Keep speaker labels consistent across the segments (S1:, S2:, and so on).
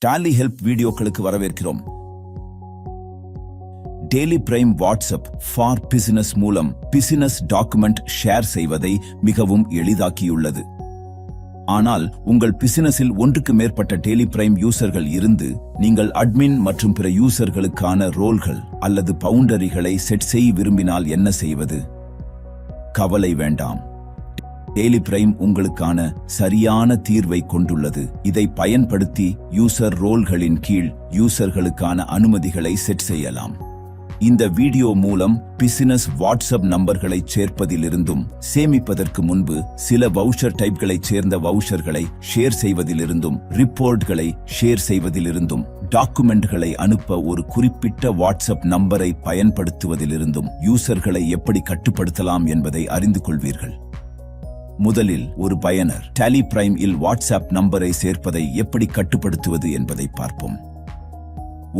S1: Tally help வீடியோக்களுக்கு வரவேற்கிறோம். Daily prime WhatsApp for business மூலம் பிசினஸ் டாக்குமெண்ட் ஷேர் செய்வதை மிகவும் எளிதாக்கியுள்ளது. ஆனால் உங்கள் பிசினஸில் ஒன்றுக்கு மேற்பட்ட டெய்லி பிரைம் யூசர்கள் இருந்து நீங்கள் அட்மின் மற்றும் பிற யூசர்களுக்கான ரோல்கள் அல்லது பவுண்டரிகளை செட் செய்ய விரும்பினால் என்ன செய்வது? கவலை வேண்டாம். டெய்லி பிரைம் உங்களுக்கான சரியான தீர்வை கொண்டுள்ளது. இதை பயன்படுத்தி யூசர் ரோல்களின் கீழ் யூசர்களுக்கான அனுமதிகளை செட் செய்யலாம். இந்த வீடியோ மூலம் பிசினஸ் வாட்ஸ்அப் நம்பர்களை சேர்ப்பதிலிருந்தும் சேமிப்பதற்கு முன்பு சில வவுச்சர் டைப்களைச் சேர்ந்த வவுச்சர்களை ஷேர் செய்வதிலிருந்தும் ரிப்போர்ட்களை ஷேர் செய்வதிலிருந்தும் டாக்குமெண்ட்களை அனுப்ப ஒரு குறிப்பிட்ட வாட்ஸ்அப் நம்பரை பயன்படுத்துவதிலிருந்தும் யூசர்களை எப்படி கட்டுப்படுத்தலாம் என்பதை அறிந்து கொள்வீர்கள். முதலில் ஒரு பயனர் டாலி பிரைம் இல் வாட்ஸ்அப் நம்பரை சேர்ப்பதை எப்படி கட்டுப்படுத்துவது என்பதை பார்ப்போம்.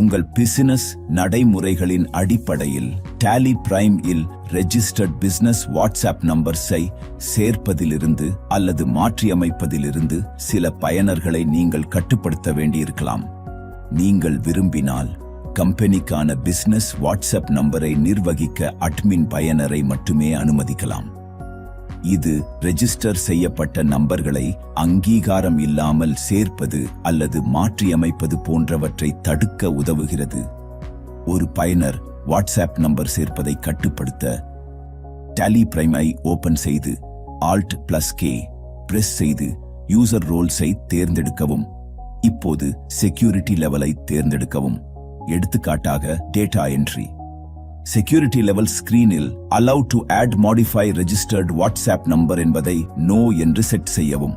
S1: உங்கள் பிசினஸ் நடைமுறைகளின் அடிப்படையில் டாலி பிரைம் இல் ரெஜிஸ்டர்ட் பிசினஸ் வாட்ஸ்அப் நம்பர்ஸை சேர்ப்பதிலிருந்து அல்லது மாற்றியமைப்பதிலிருந்து சில பயனர்களை நீங்கள் கட்டுப்படுத்த வேண்டியிருக்கலாம். நீங்கள் விரும்பினால் கம்பெனிக்கான பிசினஸ் வாட்ஸ்அப் நம்பரை நிர்வகிக்க அட்மின் பயனரை மட்டுமே அனுமதிக்கலாம். இது ரெஜிஸ்டர் செய்யப்பட்ட நம்பர்களை அங்கீகாரம் இல்லாமல் சேர்ப்பது அல்லது மாற்றியமைப்பது போன்றவற்றை தடுக்க உதவுகிறது. ஒரு பயனர் வாட்ஸ்அப் நம்பர் சேர்ப்பதை கட்டுப்படுத்த டாலி பிரைமை ஓபன் செய்து Alt+K பிரஸ் செய்து யூசர் ரோல்ஸை தேர்ந்தெடுக்கவும். இப்போது செக்யூரிட்டி லெவலை தேர்ந்தெடுக்கவும். எடுத்துக்காட்டாக டேட்டா என்ட்ரி. செக்யூரிட்டி லெவல் ஸ்கிரீனில் allow to add modify registered WhatsApp number என்பதை நோ என்று செட் செய்யவும்.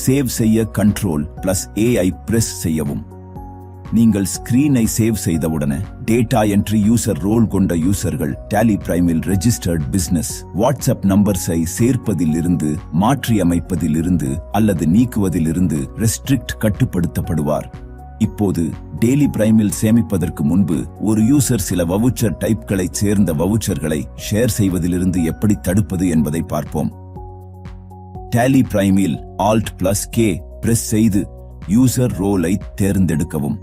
S1: சேவ் செய்ய Ctrl+AI பிரஸ் செய்யவும். நீங்கள் ஸ்கிரீனை சேவ் செய்தவுடனே டேட்டா என்ட்ரி யூசர் ரோல் கொண்ட யூசர்கள் டாலி பிரைமில் ரெஜிஸ்டர்ட் பிசினஸ் வாட்ஸ்அப் நம்பர்ஸை சேர்ப்பதிலிருந்து மாற்றியமைப்பதிலிருந்து அல்லது நீக்குவதிலிருந்து ரெஸ்ட்ரிக்ட் கட்டுப்படுத்தப்படுவார். இப்போது டெய்லி பிரைமில் சேமிப்பதற்கு முன்பு ஒரு யூசர் சில வவுச்சர் டைப்களைச் சேர்ந்த வவுச்சர்களை ஷேர் செய்வதிலிருந்து எப்படி தடுப்பது என்பதை பார்ப்போம். டாலி பிரைமில் Alt+K பிரஸ் செய்து யூசர் ரோலை தேர்ந்தெடுக்கவும்.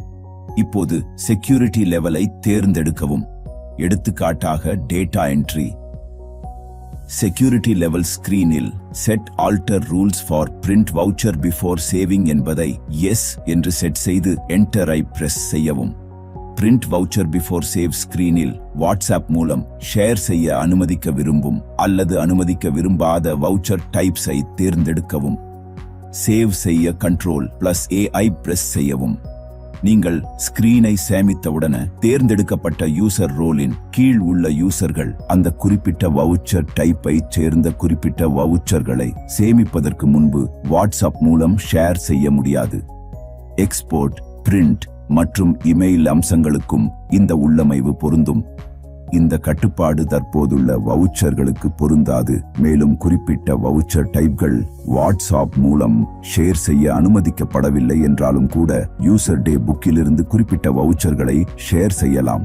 S1: இப்போது செக்யூரிட்டி லெவலை தேர்ந்தெடுக்கவும். எடுத்துக்காட்டாக டேட்டா என்ட்ரி. செக்யூரிட்டி லெவல் ஸ்கிரீனில் set alter rules for print voucher before saving என்பதை எஸ் என்று செட் செய்து என்டரை பிரஸ் செய்யவும். பிரிண்ட் வவுச்சர் பிஃபோர் சேவ் ஸ்கிரீனில் வாட்ஸ்அப் மூலம் ஷேர் செய்ய அனுமதிக்க விரும்பும் அல்லது அனுமதிக்க விரும்பாத வவுச்சர் டைப்ஸை தேர்ந்தெடுக்கவும். சேவ் செய்ய Ctrl+AI பிரஸ் செய்யவும். நீங்கள் ஸ்கிரீனை சேமித்தவுடன தேர்ந்தெடுக்கப்பட்ட யூசர் ரோலின் கீழ் உள்ள யூசர்கள் அந்த குறிப்பிட்ட வவுச்சர் டைப்பை சேர்ந்த குறிப்பிட்ட வவுச்சர்களை சேமிப்பதற்கு முன்பு வாட்ஸ்அப் மூலம் ஷேர் செய்ய முடியாது. எக்ஸ்போர்ட், பிரிண்ட் மற்றும் இமெயில் அம்சங்களுக்கும் இந்த உள்ளமைவு பொருந்தும். இந்த கட்டுப்பாடு தற்போதுள்ள வவுச்சர்களுக்கு பொருந்தாது. மேலும் குறிப்பிட்ட வவுச்சர் டைப்கள் வாட்ஸ்அப் மூலம் ஷேர் செய்ய அனுமதிக்கப்படவில்லை என்றாலும் கூட யூசர் டே புக்கிலிருந்து குறிப்பிட்ட வவுச்சர்களை ஷேர் செய்யலாம்.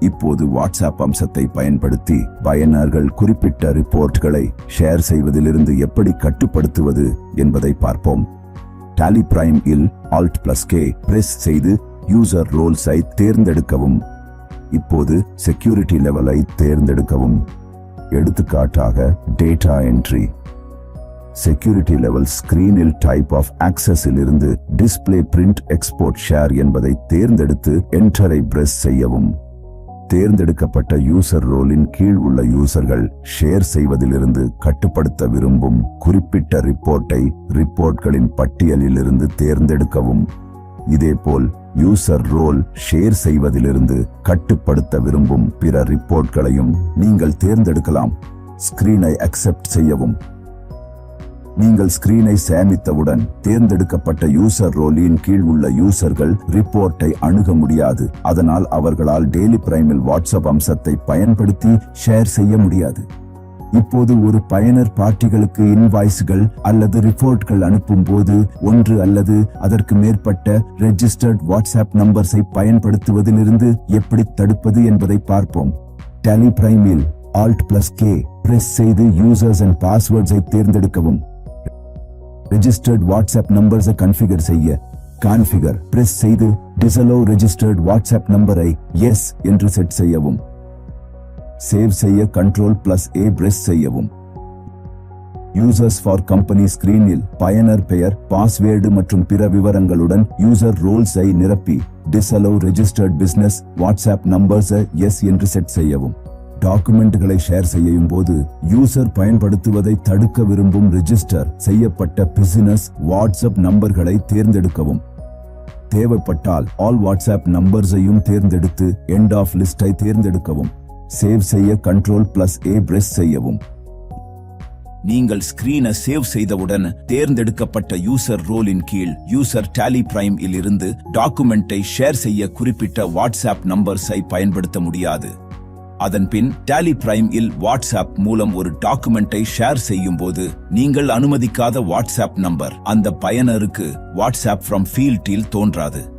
S1: இப்போது வாட்ஸ்அப் அம்சத்தை பயன்படுத்தி பயனர்கள் குறிப்பிட்ட ரிப்போர்ட்களை ஷேர் செய்வதிலிருந்து எப்படி கட்டுப்படுத்துவது என்பதை பார்ப்போம். டாலி பிரைம் இல் Alt+K பிரஸ் செய்து யூசர் ரோல்ஸை தேர்ந்தெடுக்கவும். இப்போது செக்யூரிட்டி லெவலை தேர்ந்தெடுக்கவும். எடுத்துக்காட்டாக டேட்டா என்ட்ரி. செக்யூரிட்டி லெவல் ஸ்கிரீனில் டைப் ஆஃப் ஆக்சஸில் இருந்து டிஸ்ப்ளே பிரிண்ட் எக்ஸ்போர்ட் ஷேர் என்பதை தேர்ந்தெடுத்து என்டரை பிரஸ் செய்யவும். தேர்ந்தெடுக்கப்பட்ட யூசர் ரோலின் கீழ் உள்ள யூசர்கள் ஷேர் செய்வதிலிருந்து கட்டுப்படுத்த விரும்பும் குறிப்பிட்ட ரிப்போர்ட்டை ரிப்போர்ட்களின் பட்டியலில் இருந்து தேர்ந்தெடுக்கவும். இதேபோல் யூசர் ரோல் ஷேர் செய்வதிலிருந்து கட்டுப்படுத்த விரும்பும் பிற ரிப்போர்ட்களையும் நீங்கள் தேர்ந்தெடுக்கலாம். ஸ்கிரீனை அக்செப்ட் செய்யவும். நீங்கள் ஸ்கிரீனை சேமித்தவுடன் தேர்ந்தெடுக்கப்பட்ட யூசர் ரோலின் கீழ் உள்ள யூசர்கள் ரிப்போர்ட்டை அணுக முடியாது. அதனால் அவர்களால் டெய்லி பிரைமில் வாட்ஸ்அப் அம்சத்தை பயன்படுத்தி ஷேர் செய்ய முடியாது. இப்போது ஒரு பயனர் பார்ட்டிகளுக்கு இன்வாய்ஸ்கள் அல்லது ரிப்போர்ட்கள் அனுப்பும் போது ஒன்று அல்லது அதற்கு மேற்பட்ட ரெஜிஸ்டர்ட் வாட்ஸ்அப் நம்பர்ஸை பயன்படுத்துவதிலிருந்து எப்படி தடுப்பது என்பதை பார்ப்போம். டாலி பிரைமில் Alt+K பிரஸ் செய்து யூசர்ஸ் அண்ட் பாஸ்வேர்ட்ஸை தேர்ந்தெடுக்கவும். ரெஜிஸ்டர்ட் வாட்ஸ்அப் நம்பர்ஸை கன்ஃபிகர் செய்ய கான்ஃபிகர் பிரஸ் செய்து டிசலோ ரெஜிஸ்டர்ட் வாட்ஸ்அப் நம்பரை எஸ் என்று செட் செய்யவும். சேவ் செய்ய Ctrl+A பிரஸ் செய்யவும். யூசர்ஸ் ஃபார் கம்பெனி ஸ்கிரீனில் பயனர் பெயர், பாஸ்வேர்டு மற்றும் பிற விவரங்களுடன் யூசர் ரோல்ஸை நிரப்பி டிசலோ ரெஜிஸ்டர்ட் பிசினஸ் வாட்ஸ்அப் நம்பர்ஸை எஸ் என்று செட் செய்யவும். டாக்குமெண்ட்களை ஷேர் செய்யும் போது யூசர் பயன்படுத்துவதை தடுக்க விரும்பும் ரெஜிஸ்டர் செய்யப்பட்ட பிசினஸ் வாட்ஸ்அப் நம்பர்களை தேர்ந்தெடுக்கவும். தேவைப்பட்டால் ஆல் வாட்ஸ்அப் நம்பர்ஸையும் தேர்ந்தெடுத்து எண்ட் ஆஃப் லிஸ்டை தேர்ந்தெடுக்கவும். சேவ் செய்ய Ctrl+A பிரஸ் செய்யவும். நீங்கள் ஸ்கிரீனை சேவ் செய்தவுடன் தேர்ந்தெடுக்கப்பட்ட யூசர் ரோலின் கீழ் யூசர் டாலி பிரைம் இலிருந்து டாக்குமெண்டை ஷேர் செய்ய குறிப்பிட்ட வாட்ஸ்அப் நம்பர்ஸை பயன்படுத்த முடியாது. அதன் பின் டாலி பிரைம் இல் வாட்ஸ்அப் மூலம் ஒரு டாக்குமெண்டை ஷேர் செய்யும் போது நீங்கள் அனுமதிக்காத வாட்ஸ்அப் நம்பர் அந்த பயனருக்கு வாட்ஸ்அப் ஃப்ரம் ஃபீல்டில் தோன்றாது.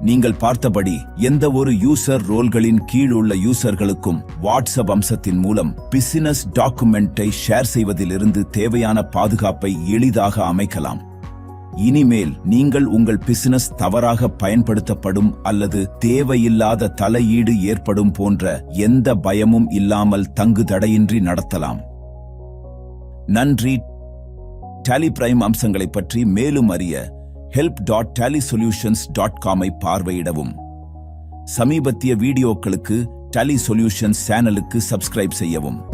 S1: நீங்கள் பார்த்தபடி எந்த ஒரு யூசர் ரோல்களின் கீழ் உள்ள யூசர்களுக்கும் வாட்ஸ்அப் அம்சத்தின் மூலம் பிசினஸ் டாக்குமெண்டை ஷேர் செய்வதிலிருந்து தேவையான பாதுகாப்பை எளிதாக அமைக்கலாம். இனிமேல் நீங்கள் உங்கள் பிசினஸ் தவறாக பயன்படுத்தப்படும் அல்லது தேவையில்லாத தலையீடு ஏற்படும் போன்ற எந்த பயமும் இல்லாமல் தங்கு தடையின்றி நடத்தலாம். நன்றி. டாலி பிரைம் அம்சங்களை பற்றி மேலும் அறிய help.tallysolutions.com ஐ பார்வையிடவும். சமீபத்திய வீடியோக்களுக்கு டாலி சொல்யூஷன்ஸ் சேனலுக்கு சப்ஸ்கிரைப் செய்யவும்.